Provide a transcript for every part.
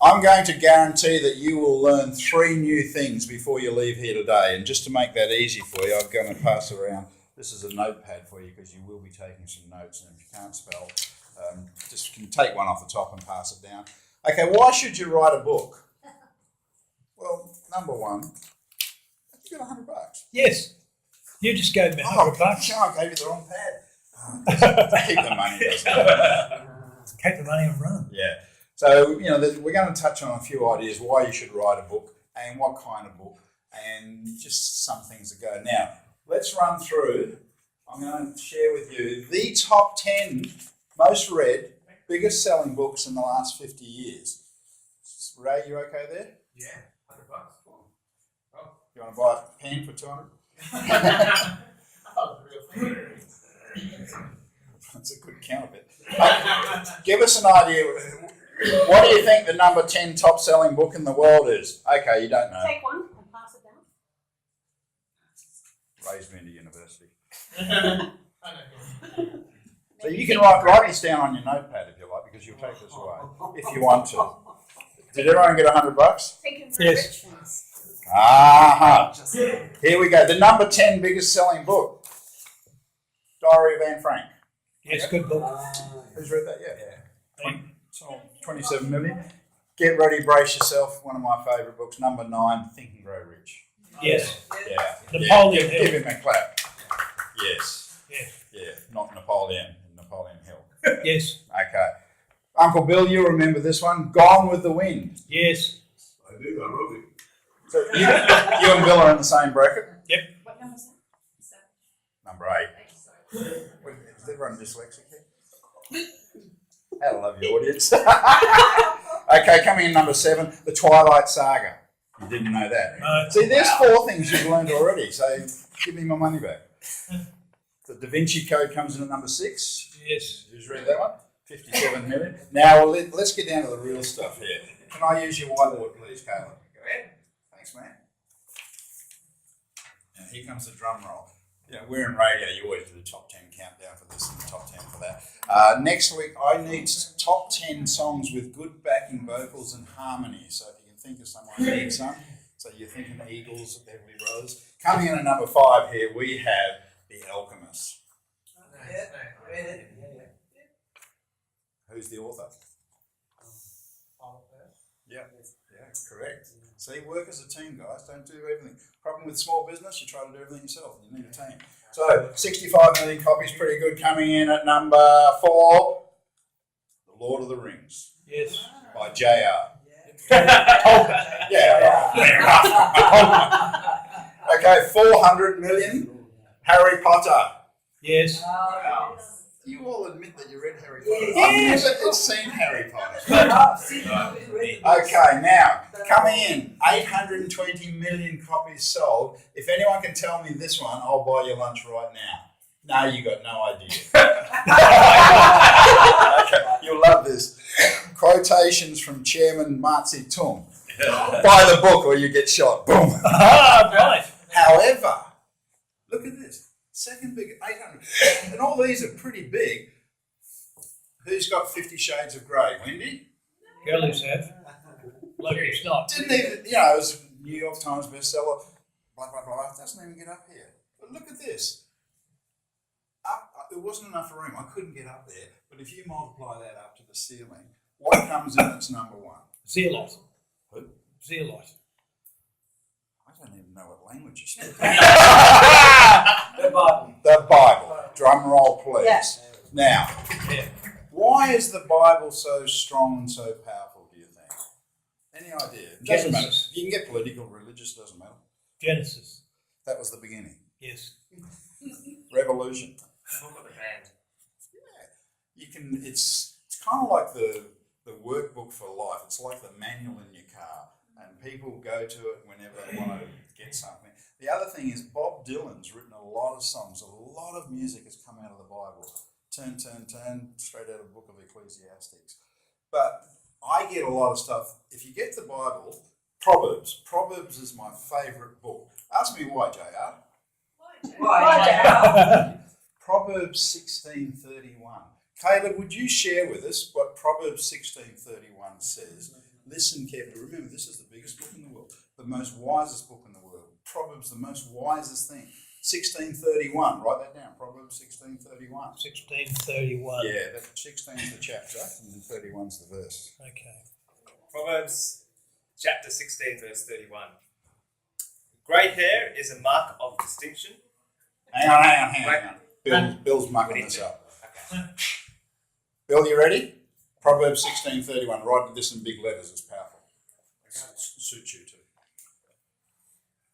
I'm going to guarantee that you will learn 3 new things before you leave here today. And just to make that easy for you, I'm going to pass around. This is a notepad for you because you will be taking some notes. And if you can't spell, just can take one off the top and pass it down. Okay, why should you write a book? Well, number one, you got $100. Yes. You just gave me $100. I gave you the wrong pad. Keep the money, doesn't it? Keep the money and run. Yeah. So, we're going to touch on a few ideas why you should write a book and what kind of book and just some things to go. Now, let's run through. I'm going to share with you the top 10 most read, biggest selling books in the last 50 years. Ray, you okay there? Yeah, $100. Cool. Oh. You want to buy a pen for 200? That's a good counterfeit. Give us an idea. What do you think the number 10 top selling book in the world is? Okay, you don't know. Take one and pass it down. Raised me into university. So you can write this down on your notepad if you like, because you'll take this away if you want to. Did everyone get $100? Thinking for Yes. rich ones. Here we go. The number 10 biggest selling book. Diary of Anne Frank. Yes, good book. Who's read that yet? Yeah. 27 million. Get ready, brace yourself. One of my favourite books. Number 9, Think and Grow Rich. Yes. Yeah. Napoleon Hill. Give him a clap. Yes. Yeah. Yeah. Not Napoleon. Napoleon Hill. Yes. Okay. Uncle Bill, you remember this one? Gone with the Wind. Yes. I do, I wrote it. So you and Bill are in the same bracket? What number is that? Number 8. Wait, is everyone dyslexic here? I love your audience. Okay, coming in number 7, The Twilight Saga. You didn't know that. No. See, there's 4 things you've learned already, so give me my money back. The Da Vinci Code comes in at number 6. Yes. Who's read that one? 57 million. Now, let's get down to the real stuff here. Can I use your whiteboard, please, Caleb? Go ahead. Thanks, man. And here comes the drum roll. We're in radio. You always do the top 10 countdown for this and the top 10 for that. Next week, I need top 10 songs with good backing vocals and harmony. So if you can think of someone who needs some. So you're thinking Eagles, Beverly Rose. Coming in at number 5 here, we have The Alchemist. Who's the author? Yeah, correct. See, work as a team, guys. Don't do everything. Problem with small business, you try to do everything yourself. You need a team. So, 65 million copies, pretty good. Coming in at number 4, The Lord of the Rings. Yes. By J.R. Tolkien. Yeah, fair enough. Okay, 400 million, Harry Potter. Yes. You all admit that you read Harry Potter. Yes. I've never seen Harry Potter. Okay, now, coming in, 820 million copies sold. If anyone can tell me this one, I'll buy you lunch right now. No, you got no idea. Okay, you'll love this. Quotations from Chairman Mao Zedong. Buy the book or you get shot. Boom. Right. However, look at this. Second big, 800. And all these are pretty big. Who's got 50 Shades of Grey? Wendy? Girlies have. Locals not. Didn't even, it was a New York Times bestseller. Blah, blah, blah. Doesn't even get up here. But look at this. There wasn't enough room. I couldn't get up there. But if you multiply that up to the ceiling, what comes in its number 1? Zealot. Who? Zealot. I don't even know what language you speak. The Bible. The Bible. Drum roll, please. Yeah. Now, Yeah. why is the Bible so strong and so powerful, do you think? Any idea? It doesn't matter. Genesis. You can get political, religious, doesn't matter. Genesis. That was the beginning. Yes. Revolution. Book of the band. You can. It's kind of like the workbook for life. It's like the manual in your car, and people go to it whenever they want to get something. The other thing is Bob Dylan's written a lot of songs. A lot of music has come out of the Bible. Turn, turn, turn, straight out of the book of Ecclesiastes. But I get a lot of stuff. If you get the Bible, Proverbs. Proverbs is my favourite book. Ask me why, JR. Proverbs 16:31. Caleb, would you share with us what Proverbs 16:31 says? listen carefully. Remember, this is the biggest book in the world, the most wisest book in the world. Proverbs, the most wisest thing. 1631. Write that down. Proverbs 1631. 1631. Yeah, that 16's the chapter and 31's the verse. Okay. Proverbs chapter 16, verse 31. Grey hair is a mark of distinction. Hang on. Bill's mucking this up. Okay. Bill, you ready? Proverbs 16:31. Write this in big letters. It's powerful. Suits you too.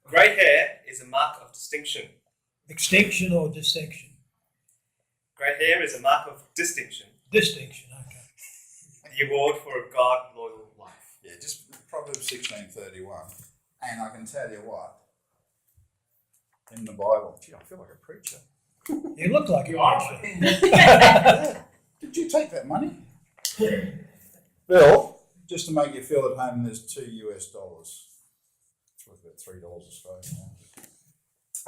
Grey hair is a mark of distinction. Extinction or distinction? Grey hair is a mark of distinction. Distinction, okay. The award for a God-loyal life. Yeah, just Proverbs 16:31. And I can tell you what, in the Bible, gee, I feel like a preacher. You look like You a are. preacher. Did you take that money? Bill, just to make you feel at home, there's $2 US. It's worth about $3 Australian now.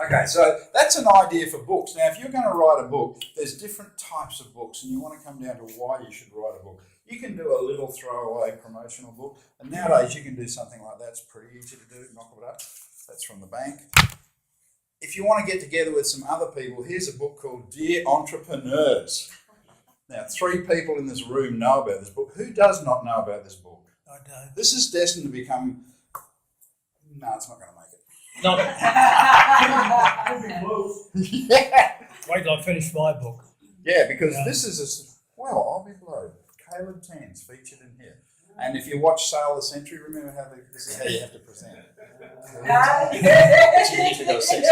Okay, so that's an idea for books. Now, if you're going to write a book, there's different types of books, and you want to come down to why you should write a book. You can do a little throwaway promotional book, and nowadays you can do something like that. It's pretty easy to do. Knock it up. That's from the bank. If you want to get together with some other people, here's a book called Dear Entrepreneurs. Now, 3 people in this room know about this book. Who does not know about this book? I don't. This is destined to become... No, it's not going to make it. No, Yeah. wait till I finish my book. Yeah, because Yeah. this is well, I'll be blowed. Caleb Tans featured in here. And if you watch Sail of the Century, remember how this is how you have to present it. You need to go 6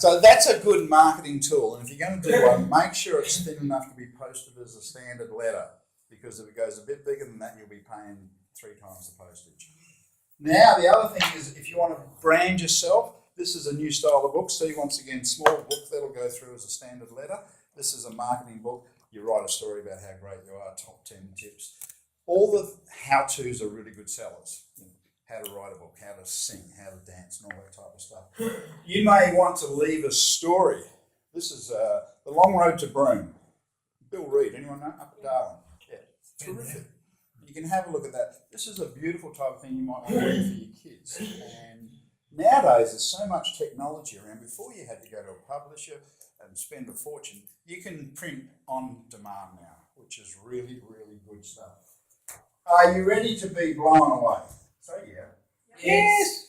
So that's a good marketing tool. And if you're going to do one, make sure it's thin enough to be posted as a standard letter. Because if it goes a bit bigger than that, you'll be paying 3 times the postage. Now, the other thing is, if you want to brand yourself, this is a new style of book. See, once again, small book that'll go through as a standard letter. This is a marketing book. You write a story about how great you are, top 10 tips. All the how-tos are really good sellers. You know, how to write a book, how to sing, how to dance, and all that type of stuff. You may want to leave a story. This is The Long Road to Broome. Bill Reed, anyone know? Up at Darwin. Yeah, terrific. You can have a look at that. This is a beautiful type of thing you might want to read for your kids. And nowadays, there's so much technology around. Before you had to go to a publisher and spend a fortune, you can print on demand now, which is really, really good stuff. Are you ready to be blown away? Say yeah. Yes.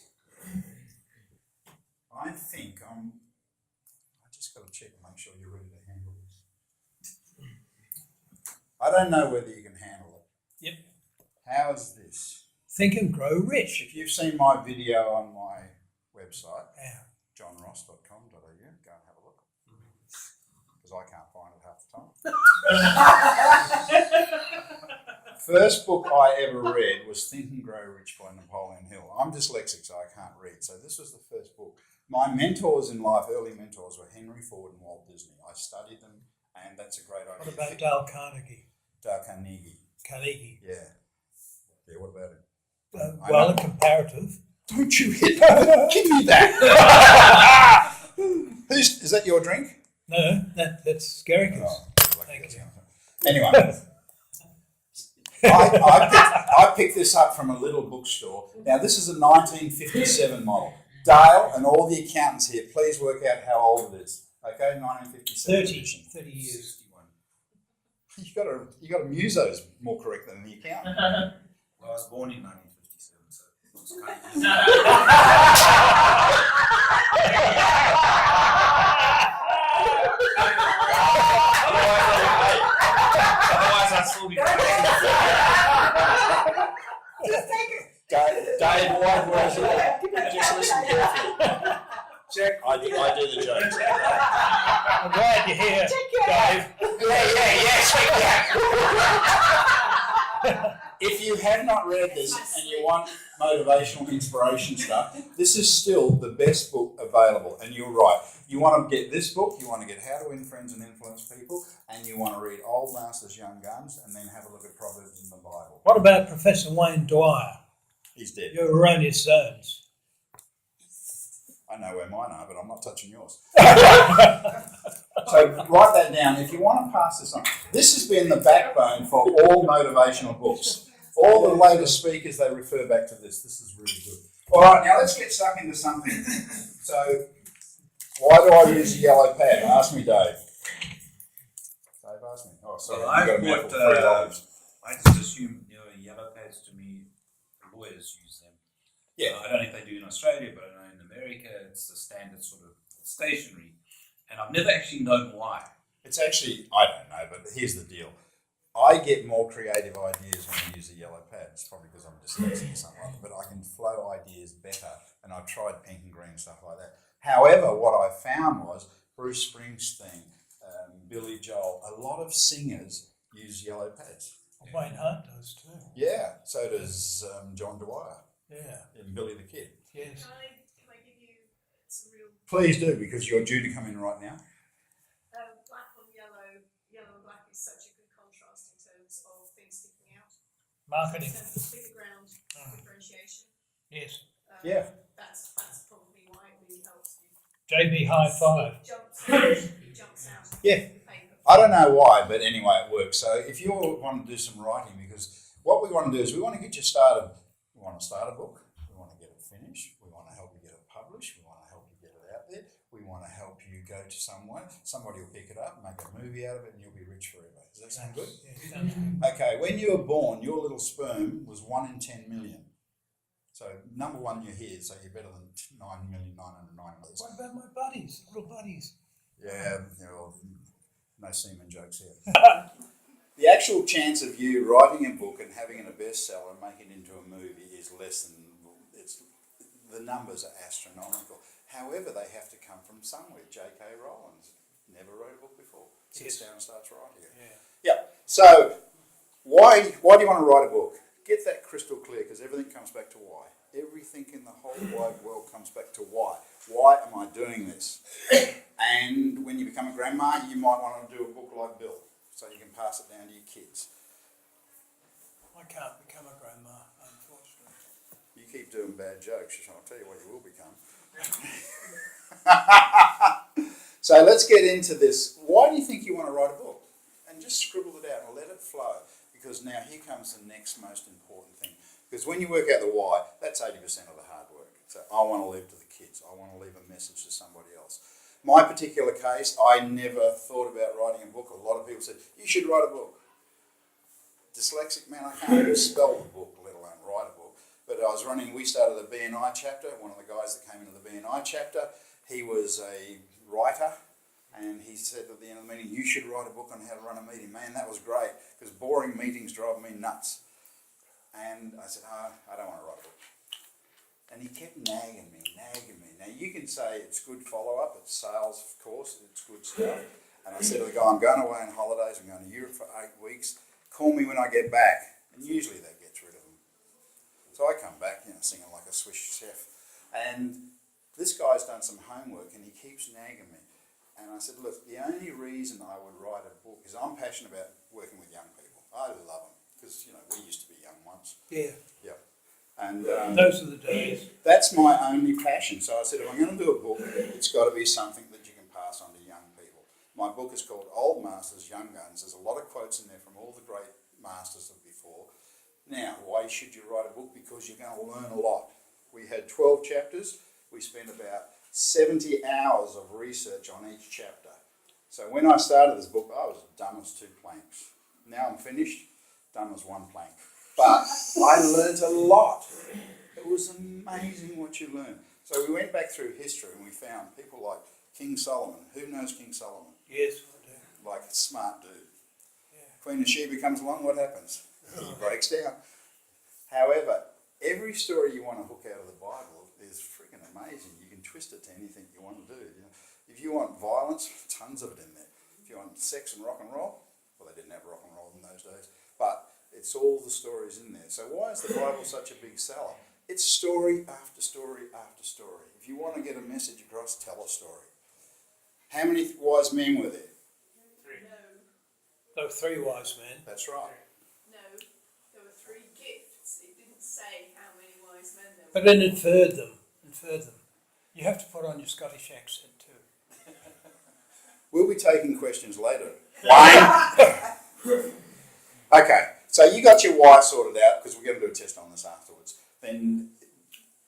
I think I just got to check and make sure you're ready to handle this. I don't know whether you can handle it. Yep. How is this? Think and grow rich. If you've seen my video on my website, Yeah. johnross.com.au, go and have a look. Because I can't find it half the time. First book I ever read was Think and Grow Rich by Napoleon Hill. I'm dyslexic, so I can't read. So this was the first book. My mentors in life, early mentors, were Henry Ford and Walt Disney. I studied them, and that's a great idea. What about Dale Carnegie? Dale Carnegie. Carnegie. Yeah. Yeah, what about it? Well, a comparative. Don't you hit that. Give me that. Is that your drink? No, that's Scaricus. Oh, Thank you. Anyway, I picked this up from a little bookstore. Now, this is a 1957 model. Dale and all the accountants here, please work out how old it is. Okay, 1957 edition. 30 years. 61. You got to muse those more correct than the accountant. Well, I was born in 1957, so it's kind Otherwise, I'd still be Dave, what was it? Just listen carefully. check. I do the jokes. I'm glad you're here, Dave. If you have not read this and you want motivational inspiration stuff, this is still the best book available. And you're right. You want to get this book, you want to get How to Win Friends and Influence People, and you want to read Old Masters, Young Guns, and then have a look at Proverbs in the Bible. What about Professor Wayne Dwyer? He's dead. Your erroneous zones. I know where mine are, but I'm not touching yours. So write that down. If you want to pass this on, this has been the backbone for all motivational books. All the latest speakers, they refer back to this. This is really good. All right, now let's get stuck into something. So, why do I use a yellow pad? Ask me, Dave. Dave, ask me. Oh, sorry. Well, I've got a I've mouthful got, of free olives. I just assume, yellow pads to me, lawyers use them. Yeah. I don't know if they do in Australia, but I know in America it's a standard sort of stationery. And I've never actually known why. It's actually, I don't know, but here's the deal. I get more creative ideas when I use a yellow pad. It's probably because I'm dyslexic or something like that, but I can flow ideas better, and I've tried pink and green stuff like that. However, what I found was Bruce Springsteen, Billy Joel, a lot of singers use yellow pads. Wayne Hunt does too. Yeah, so does John Dwyer Yeah. and Billy the Kid. Yes. Can I give you some real Please do, because you're due to come in right now. black on yellow? Yellow and black is such a good contrast in terms of things sticking out. In Marketing. terms of bigger ground differentiation. Yes. Yeah. That's probably why it really helps you. JB High Five. It jumps out. Yeah. Of the paper. I don't know why, but anyway, it works. So if you want to do some writing, because what we want to do is we want to get you started. We want to start a book. We want to get it finished. We want to help you get it published. We want to help you get it out there. We want to help you go to somewhere. Somebody will pick it up, make a movie out of it, and you'll be rich forever. Does that sound good? Yeah, sounds good. Okay, when you were born, your little sperm was 1 in 10 million. So number one, you're here, so you're better than 9,909,000. What about my buddies? Little buddies. Yeah, well, no semen jokes here. The actual chance of you writing a book and having it a bestseller and making it into a movie is less than, the numbers are astronomical. However, they have to come from somewhere. J.K. Rowling never wrote a book before. Sits down and starts writing it. Yeah. Yeah. So, why do you want to write a book? Get that crystal clear, because everything comes back to why. Everything in the whole wide world comes back to why. Why am I doing this? And when you become a grandma, you might want to do a book like Bill, so you can pass it down to your kids. I can't become a grandma, unfortunately. You keep doing bad jokes, and I'll tell you what you will become. So let's get into this. Why do you think you want to write a book? And just scribble it out and let it flow. Because now here comes the next most important thing. Because when you work out the why, that's 80% of the hard work. So I want to leave to the kids. I want to leave a message to somebody else. My particular case, I never thought about writing a book. A lot of people said, you should write a book. Dyslexic, man, I can't even spell the book, let alone write a book. But we started the BNI chapter. One of the guys that came into the BNI chapter, he was a writer, and he said at the end of the meeting, you should write a book on how to run a meeting. Man, that was great, because boring meetings drive me nuts. And I said, I don't want to write a book. And he kept nagging me. Now, you can say it's good follow-up, it's sales, of course, it's good stuff. And I said to the guy, I'm going away on holidays, I'm going to Europe for 8 weeks. Call me when I get back. And usually that gets rid of them. So I come back, singing like a Swiss chef. And this guy's done some homework, and he keeps nagging me. And I said, look, the only reason I would write a book is I'm passionate about working with young people. I love them, because, we used to be young once. Yeah. Yep. And Those are the days. that's my only passion. So I said, if I'm going to do a book, it's got to be something that you can pass on to young people. My book is called Old Masters, Young Guns. There's a lot of quotes in there from all the great masters of before. Now, why should you write a book? Because you're going to learn a lot. We had 12 chapters. We spent about 70 hours of research on each chapter. So when I started this book, I was dumb as 2 planks. Now I'm finished, dumb as 1 plank. But I learned a lot. It was amazing what you learn. So we went back through history and we found people like King Solomon. Who knows King Solomon? Yes, I do. Like a smart dude. Yeah. Queen of Sheba comes along, what happens? He breaks down. However, every story you want to hook out of the Bible is freaking amazing. You can twist it to anything you want to do. If you want violence, tons of it in there. If you want sex and rock and roll, well, they didn't have rock and roll in those days, but it's all the stories in there. So why is the Bible such a big seller? It's story after story after story. If you want to get a message across, tell a story. How many wise men were there? No, There were 3 wise men. That's right. no, there were 3 gifts. It didn't say how many wise men there were. But then inferred them. You You have to put on your Scottish accent too. We'll be taking questions later. Wayne? Okay, so you got your why sorted out, because we're going to do a test on this afterwards. Then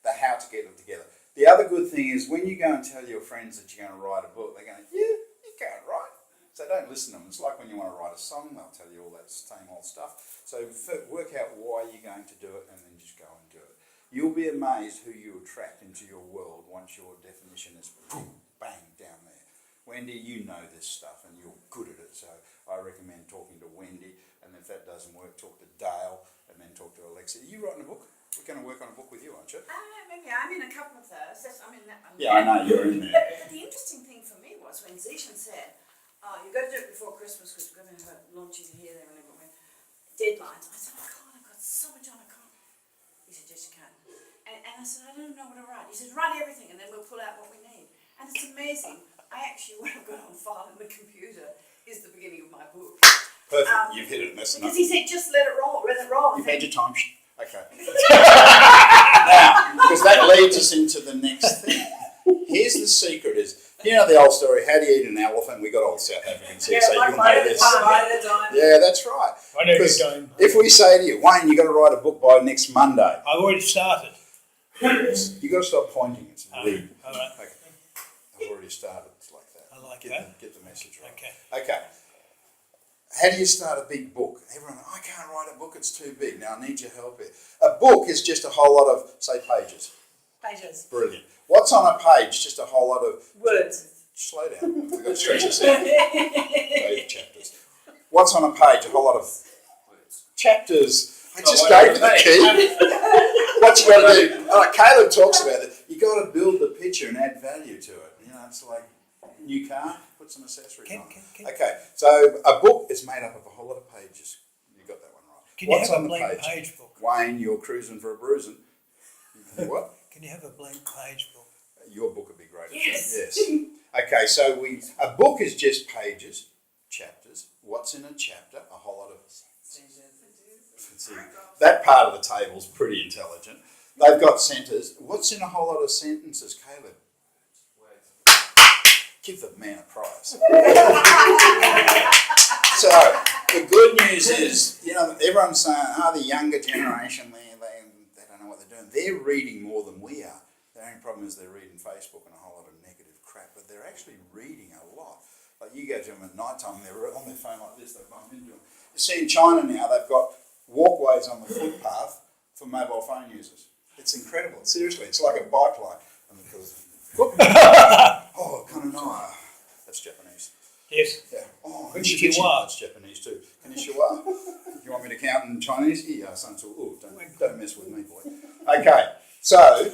the how to get it together. The other good thing is when you go and tell your friends that you're going to write a book, they're going, yeah, you can't write. So don't listen to them. It's like when you want to write a song, they'll tell you all that same old stuff. So work out why you're going to do it and then just go and do it. You'll be amazed who you attract into your world once your definition is boom, bang, down there. Wendy, you know this stuff and you're good at it. So I recommend talking to Wendy, and if that doesn't work, talk to Dale and then talk to Alexia. Are you writing a book? We're going to work on a book with you, aren't you? Maybe I'm in a couple of those. Yeah, I know you're in there. But the interesting thing for me was when Zishan said, "Oh, you've got to do it before Christmas because we're going to have launches here, there, and everywhere." Deadlines. I said, "I can't. I've got so much on. I can't." He said, "Yes, you can." And I said, "I don't know what to write." He said, "Write everything, and then we'll pull out what we need." And it's amazing. I actually, what I've got on file in the computer is the beginning of my book. Perfect. You've hit it. That's enough. Because he said, "Just let it roll. Let it roll." You've had your time. Okay. Now, because that leads us into the next thing. Here's the secret: is you know the old story? How do you eat an elephant? We got old South Africans here, so you'll know this. Yeah, that's right. I know you're Because going. if we say to you, Wayne, you got to write a book by next Monday, I've already started. you got to stop pointing. It's rude. All right. Okay. I've already started. It's like that. I like Get that. the message right. Okay. Okay. How do you start a big book? Everyone, I can't write a book, it's too big. Now I need your help here. A book is just a whole lot of, say, pages. Pages. Brilliant. What's on a page? Just a whole lot of... Words. Slow down. We've got to stretch this out. Page chapters. What's on a page? A whole lot of chapters. I just gave you the key. What you got to do? Caleb talks about it. You got to build the picture and add value to it. You know, it's like new car, put some accessories on. Okay, so a book is made up of a whole lot of pages. You got that one right. Can you What's have on a the blank page? page book? Wayne, you're cruising for a bruising. What? Can you have a blank page book? Your book would be great. Yes. Yes. Okay, so a book is just pages, chapters. What's in a chapter? A whole lot of... See, that part of the table's pretty intelligent. They've got centres. What's in a whole lot of sentences, Caleb? Give the man a prize. So the good news is, you know, everyone's saying, the younger generation, they don't know what they're doing. They're reading more than we are. The only problem is they're reading Facebook and a whole lot of negative crap, but they're actually reading a lot. Like you go to them at night time, they're on their phone like this, they bump into them. You see in China now, they've got walkways on the footpath for mobile phone users. It's incredible. Seriously, it's like a bike lane. And oh, kananai. That's Japanese. Yes. Yeah. Oh, Konnichiwa. That's Japanese too. Konnichiwa. You want me to count in Chinese? Yeah, don't mess with me, boy. Okay, so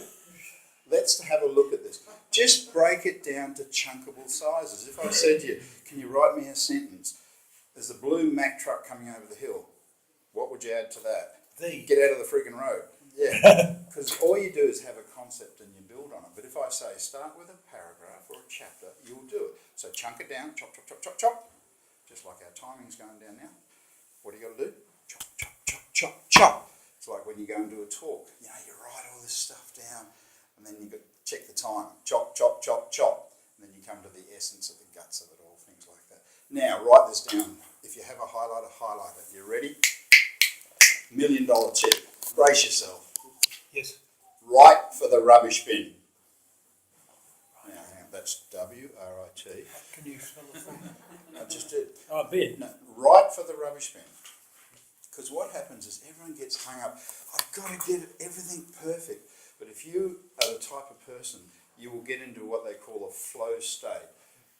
let's have a look at this. Just break it down to chunkable sizes. If I said to you, can you write me a sentence? There's a blue Mack truck coming over the hill. What would you add to that? Get out of the freaking road. Yeah. Because all you do is have a concept and you build on it. But if I say start with a paragraph or a chapter, you'll do it. So chunk it down, chop, chop, chop, chop, chop. Just like our timing's going down now. What do you got to do? Chop, chop, chop, chop, chop. It's like when you go and do a talk. You know, you write all this stuff down and then you got check the time. Chop, chop, chop, chop. And then you come to the essence of the guts of it all, things like that. Now, write this down. If you have a highlighter, highlight it. You ready? $1 million tip. Brace yourself. Yes. Write for the rubbish bin. Now, hang on, that's W-R-I-T. Can you spell it for me? I just did. Oh, bin. No, write for the rubbish bin. Because what happens is everyone gets hung up. I've got to get everything perfect. But if you are the type of person, you will get into what they call a flow state.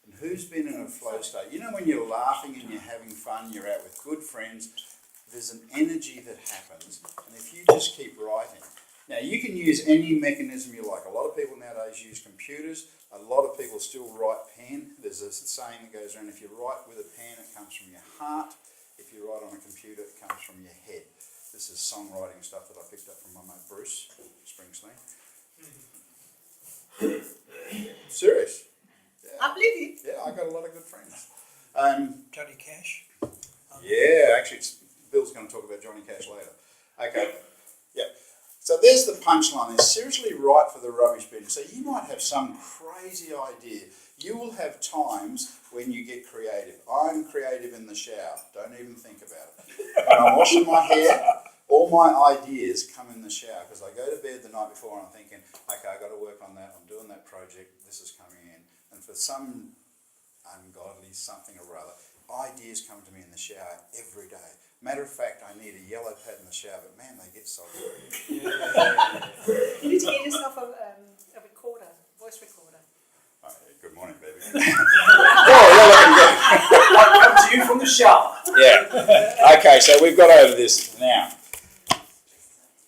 And who's been in a flow state? You know when you're laughing and you're having fun, you're out with good friends, there's an energy that happens. And if you just keep writing. Now you can use any mechanism you like. A lot of people nowadays use computers. A lot of people still write pen. There's a saying that goes around, if you write with a pen, it comes from your heart. If you write on a computer, it comes from your head. This is songwriting stuff that I picked up from my mate Bruce Springsteen. Serious. Yeah. I believe you. Yeah, I got a lot of good friends. Johnny Cash. Yeah, actually, Bill's going to talk about Johnny Cash later. Okay, yeah. So So there's the punchline. It's seriously right for the rubbish bin. So you might have some crazy idea. You will have times when you get creative. I'm creative in the shower. Don't even think about it. When I'm washing my hair, all my ideas come in the shower because I go to bed the night before and I'm thinking, okay, I've got to work on that. I'm doing that project. This is coming in. And for some ungodly something or other, ideas come to me in the shower every day. Matter of fact, I need a yellow pad in the shower, but man, they get so good. You need to get yourself a recorder, voice recorder. Oh, yeah, good morning, baby. Oh, you're looking good. I come to you from the shower. Yeah. Okay, so we've got over this now.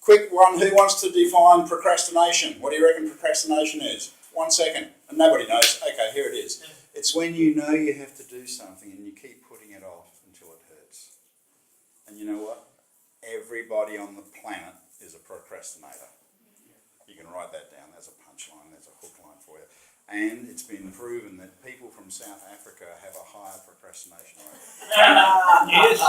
Quick one, who wants to define procrastination? What do you reckon procrastination is? 1 second. And nobody knows. Okay, here it is. It's when you know you have to do something and you keep putting it off until it hurts. And you know what? Everybody on the planet is a procrastinator. You can write that down. There's a punchline, there's a hook line for you. And it's been proven that people from South Africa have a higher procrastination rate. Yes.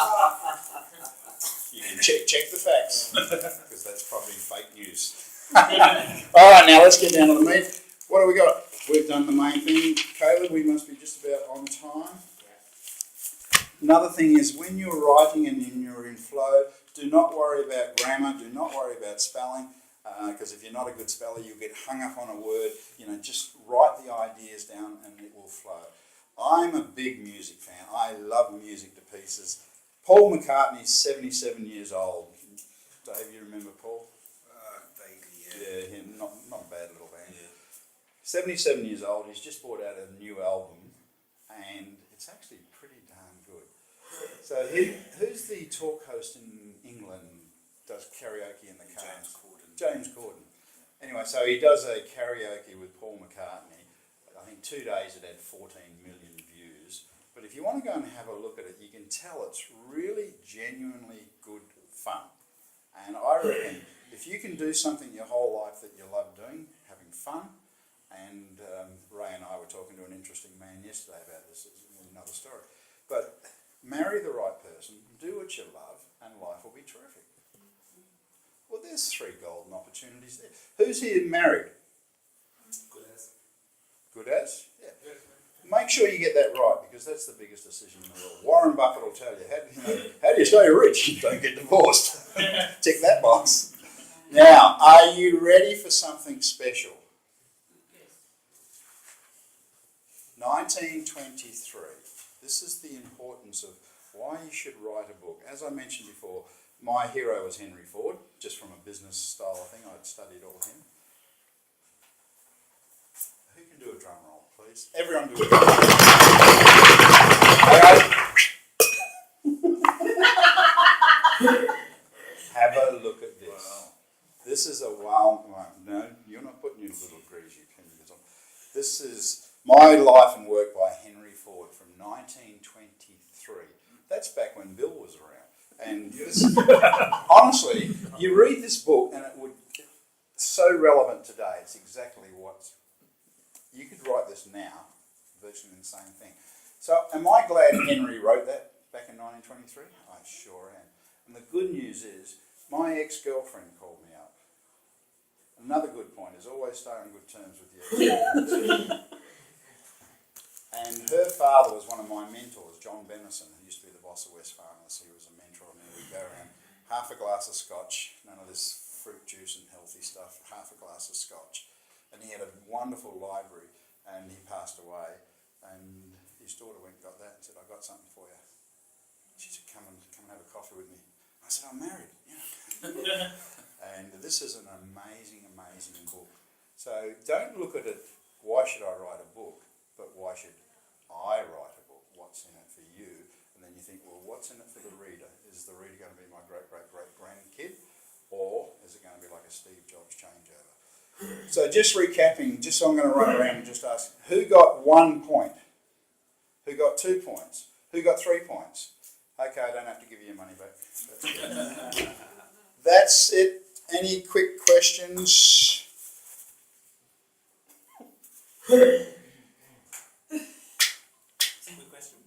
You can check the facts, because that's probably fake news. All right, now let's get down to the meat. What have we got? We've done the main thing. Caleb, we must be just about on time. Another thing is when you're writing and you're in flow, do not worry about grammar, do not worry about spelling, because if you're not a good speller, you'll get hung up on a word. You know, just write the ideas down and it will flow. I'm a big music fan. I love music to pieces. Paul McCartney's 77 years old. Dave, you remember Paul? Vaguely, Yeah, him, not a bad little band. Yeah. 77 years old, he's just brought out a new album, and it's actually pretty darn good. So who's the talk host in England, does karaoke in the car? James Corden. Anyway, so he does a karaoke with Paul McCartney. I think 2 days it had 14 million views. But if you want to go and have a look at it, you can tell it's really genuinely good fun. And I reckon if you can do something your whole life that you love doing, having fun, and Ray and I were talking to an interesting man yesterday about this, it's another story. But marry the right person, do what you love, and life will be terrific. Well, there's 3 golden opportunities there. Who's here married? Good as. Good as? Yeah. Make sure you get that right, because that's the biggest decision in the world. Warren Buffett will tell you, how do you stay rich? Don't get divorced. Tick that box. Now, are you ready for something special? 1923. This is the importance of why you should write a book. As I mentioned before, my hero was Henry Ford, just from a business style thing. I'd studied all him. Who can do a drum roll, please? Everyone do a drum roll. Have a look at this. Wow. This is a wow. No, you're not putting your little greasy fingers on. This is My Life and Work by Henry Ford from 1923. That's back when Bill was around. And this, honestly, you read this book and it's so relevant today. It's exactly what you could write this now, virtually the same thing. So, am I glad Henry wrote that back in 1923? I sure am. And the good news is, my ex-girlfriend called me up. Another good point is always stay on good terms with your ex-girlfriend. And her father was one of my mentors, John Bennison, who used to be the boss of West Farmers. He was a mentor of me. We'd go around, half a glass of scotch, none of this fruit juice and healthy stuff, half a glass of scotch. And he had a wonderful library, and he passed away. And his daughter went and got that and said, "I've got something for you." She said, come and have a coffee with me. I said, "I'm married." You know. And this is an amazing, amazing book. So don't look at it, why should I write a book, but why should I write a book? What's in it for you? And then you think, well, what's in it for the reader? Is the reader going to be my great-great-great-grandkid? Or is it going to be like a Steve Jobs changeover? So just recapping, just so I'm going to run around and just ask, who got 1 point? Who got 2 points? Who got 3 points? Okay, I don't have to give you your money back. That's it. Any quick questions? Simple question.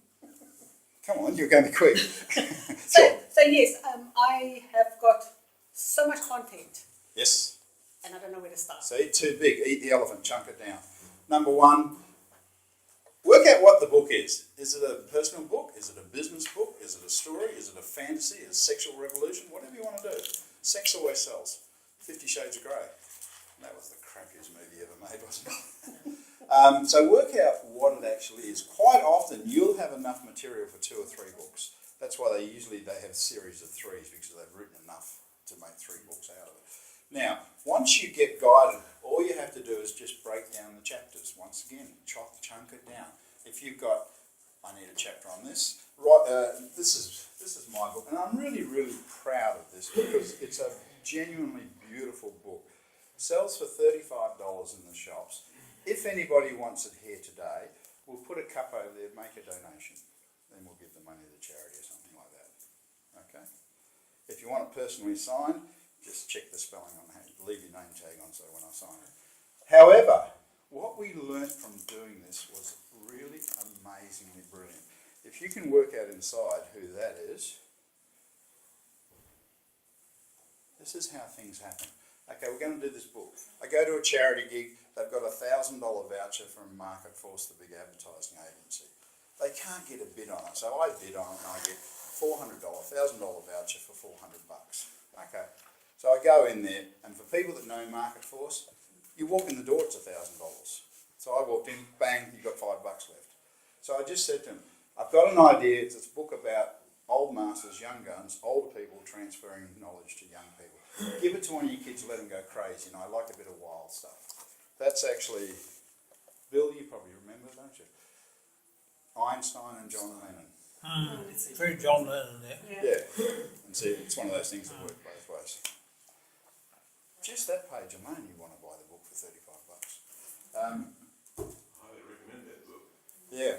Come on, you're going to be quick. So yes, I have got so much content Yes. and I don't know where to start. See, too big. Eat the elephant, chunk it down. Number one, work out what the book is. Is it a personal book? Is it a business book? Is it a story? Is it a fantasy? Is it a sexual revolution? Whatever you want to do. Sex always sells. 50 Shades of Grey. That was the crappiest movie ever made, wasn't it? So work out what it actually is. Quite often you'll have enough material for 2 or 3 books. That's why they have series of 3s, because they've written enough to make 3 books out of it. Now, once you get guided, all you have to do is just break down the chapters. Once again, chunk it down. If you've got, I need a chapter on this. Right, this is my book, and I'm really, really proud of this because it's a genuinely beautiful book. Sells for $35 in the shops. If anybody wants it here today, we'll put a cup over there, make a donation. Then we'll give the money to the charity or something like that. Okay? If you want it personally signed, just check the spelling on it. Leave your name tag on so when I sign it. However, what we learnt from doing this was really amazingly brilliant. If you can work out inside who that is, this is how things happen. Okay, we're going to do this book. I go to a charity gig, they've got a $1,000 voucher from Market Force, the big advertising agency. They can't get a bid on it, so I bid on it and I get $1,000 voucher for $400. Okay, so I go in there, and for people that know Market Force, you walk in the door, it's $1,000. So I walked in, bang, you got $5 left. So I just said to him, I've got an idea, it's a book about old masters, young guns, older people transferring knowledge to young people. Give it to one of your kids, let them go crazy. I like a bit of wild stuff. That's actually, Bill, you probably remember, don't you? Einstein and John Lennon. Very John Lennon there. Yeah. And see, it's one of those things that work both ways. Just that page alone, you want to buy the book for $35. Highly recommend that book. Yeah.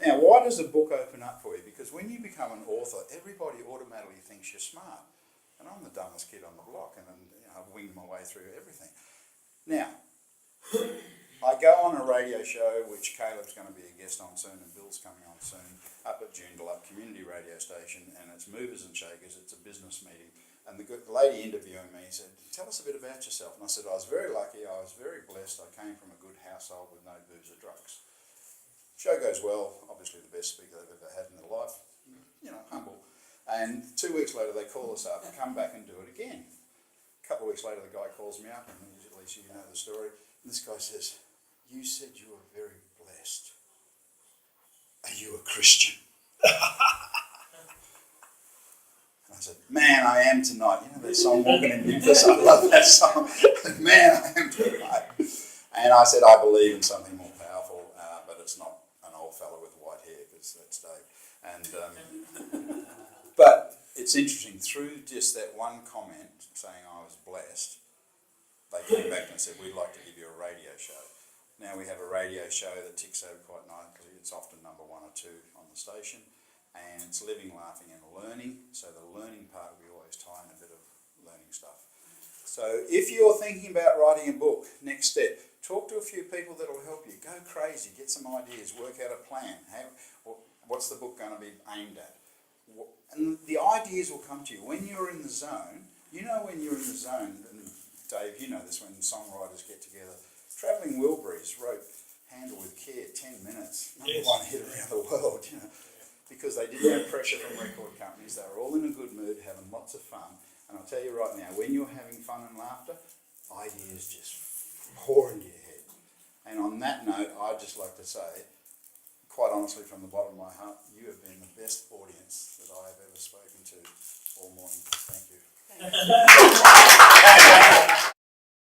Now, why does a book open up for you? Because when you become an author, everybody automatically thinks you're smart. And I'm the dumbest kid on the block, and I've winged my way through everything. Now, I go on a radio show, which Caleb's going to be a guest on soon, and Bill's coming on soon, up at Joondalup Community Radio Station, and it's Movers and Shakers, it's a business meeting. And the lady interviewing me said, tell us a bit about yourself. And I said, I was very lucky, I was very blessed, I came from a good household with no booze or drugs. Show goes well, obviously the best speaker they've ever had in their life, humble. And 2 weeks later they call us up, come back and do it again. A couple of weeks later the guy calls me up, and at least you know the story. And this guy says, you said you were very blessed. Are you a Christian? I said, man, I am tonight. You know that song, Walking in Memphis? I love that song. Man, I am tonight. And I said, I believe in something more powerful, but it's not an old fellow with white hair, because that's Dave. And but it's interesting, through just that one comment saying I was blessed, they came back and said, we'd like to give you a radio show. Now we have a radio show that ticks over quite nicely. It's often number 1 or 2 on the station. And it's living, laughing and learning. So the learning part, we always tie in a bit of learning stuff. So if you're thinking about writing a book, next step, talk to a few people that will help you. Go crazy, get some ideas, work out a plan. What's the book going to be aimed at? And the ideas will come to you. When you're in the zone, when you're in the zone, and Dave, you know this when songwriters get together, Travelling Wilburys wrote Handle with Care, 10 minutes, number 1 hit around the world, because they didn't have pressure from record companies. They were all in a good mood, having lots of fun. And I'll tell you right now, when you're having fun and laughter, ideas just pour into your head. And on that note, I'd just like to say, quite honestly, from the bottom of my heart, you have been the best audience that I have ever spoken to all morning. Thank you.